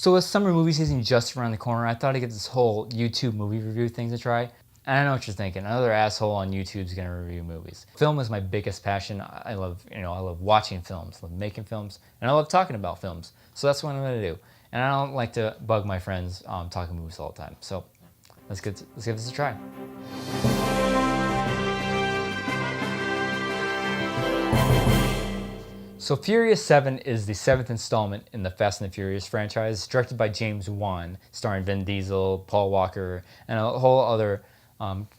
So with summer movie season just around the corner, I thought I'd get this whole YouTube movie review thing to try. And I know what you're thinking. Another asshole on YouTube's gonna review movies. Film is my biggest passion. I love, I love watching films, love making films, and I love talking about films. So that's what I'm gonna do. And I don't like to bug my friends talking movies all the time. So let's give this a try. So Furious 7 is the 7th installment in the Fast and the Furious franchise, directed by James Wan, starring Vin Diesel, Paul Walker, and a whole other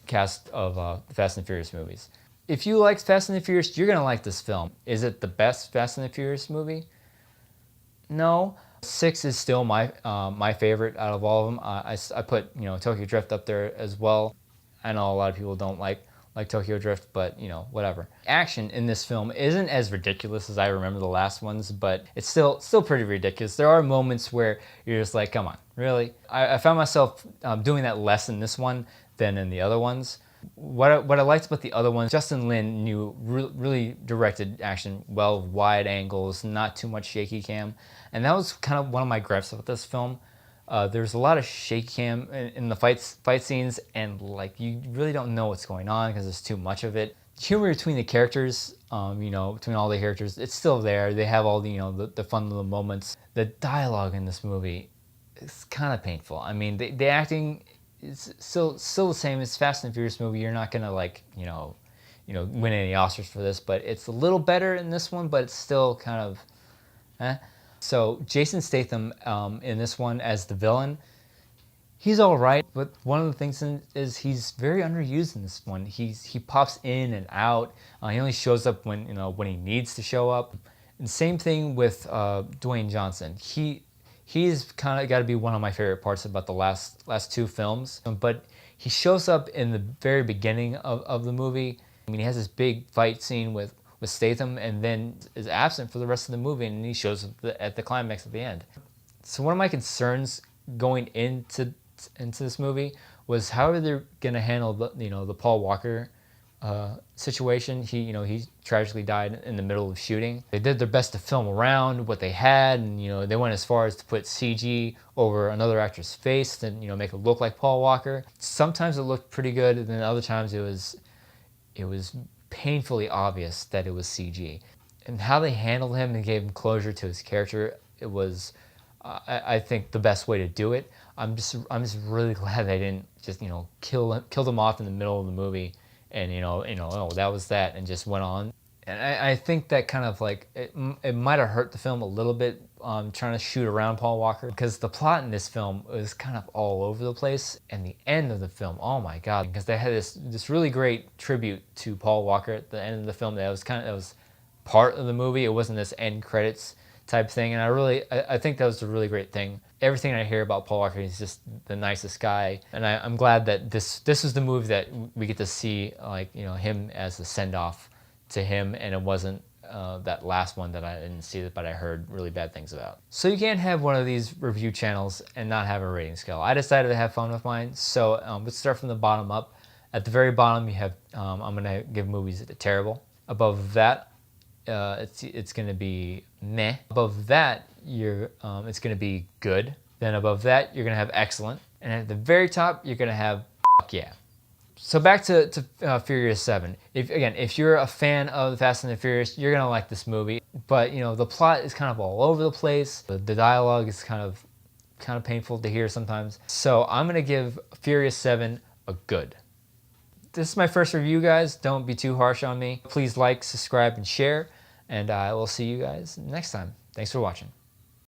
cast of Fast and the Furious movies. If you like Fast and the Furious, you're going to like this film. Is it the best Fast and the Furious movie? No. 6 is still my favorite out of all of them. I put Tokyo Drift up there as well. I know a lot of people don't like Tokyo Drift, but whatever. Action in this film isn't as ridiculous as I remember the last ones, but it's still pretty ridiculous. There are moments where you're just like, come on, really? I found myself doing that less in this one than in the other ones. What I liked about the other ones, Justin Lin really directed action well, wide angles, not too much shaky cam, and that was kind of one of my gripes with this film. There's a lot of shaky cam in the fight scenes, and like you really don't know what's going on because there's too much of it. Humor between the characters, between all the characters, it's still there. They have all the fun little moments. The dialogue in this movie is kind of painful. I mean, the acting is still the same. It's Fast and Furious movie. You're not gonna win any Oscars for this, but it's a little better in this one. But it's still kind of, eh. So Jason Statham in this one as the villain, he's all right, but one of the things is he's very underused in this one. He pops in and out. He only shows up when he needs to show up. And same thing with Dwayne Johnson. He's kind of got to be one of my favorite parts about the last two films. But he shows up in the very beginning of the movie. I mean, he has this big fight scene with Statham, and then is absent for the rest of the movie, and he shows up at the climax at the end. So one of my concerns going into this movie was how are they going to handle the Paul Walker situation. He tragically died in the middle of shooting. They did their best to film around what they had, and they went as far as to put CG over another actor's face and make it look like Paul Walker. Sometimes it looked pretty good, and then other times it was painfully obvious that it was CG. And how they handled him and gave him closure to his character, it was, I think, the best way to do it. I'm just really glad they didn't just kill them off in the middle of the movie, and oh, that was that, and just went on. And I think that kind of like it might have hurt the film a little bit, trying to shoot around Paul Walker, because the plot in this film was kind of all over the place, and the end of the film, oh my god, because they had this really great tribute to Paul Walker at the end of the film that was part of the movie. It wasn't this end credits type thing, and I think that was a really great thing. Everything I hear about Paul Walker, he's just the nicest guy, and I'm glad that this is the movie that we get to see, like him as a send off to him, and it wasn't that last one that I didn't see, but I heard really bad things about. So you can't have one of these review channels and not have a rating scale. I decided to have fun with mine, so let's start from the bottom up. At the very bottom, you have I'm gonna give movies a terrible. Above that, it's gonna be meh. Above that, it's gonna be good. Then above that, you're gonna have excellent, and at the very top, you're gonna have fuck yeah. So back to Furious 7. If you're a fan of the Fast and the Furious, you're gonna like this movie. But the plot is kind of all over the place. The dialogue is kind of painful to hear sometimes. So I'm gonna give Furious 7 a good. This is my first review, guys. Don't be too harsh on me. Please like, subscribe, and share. And I will see you guys next time. Thanks for watching.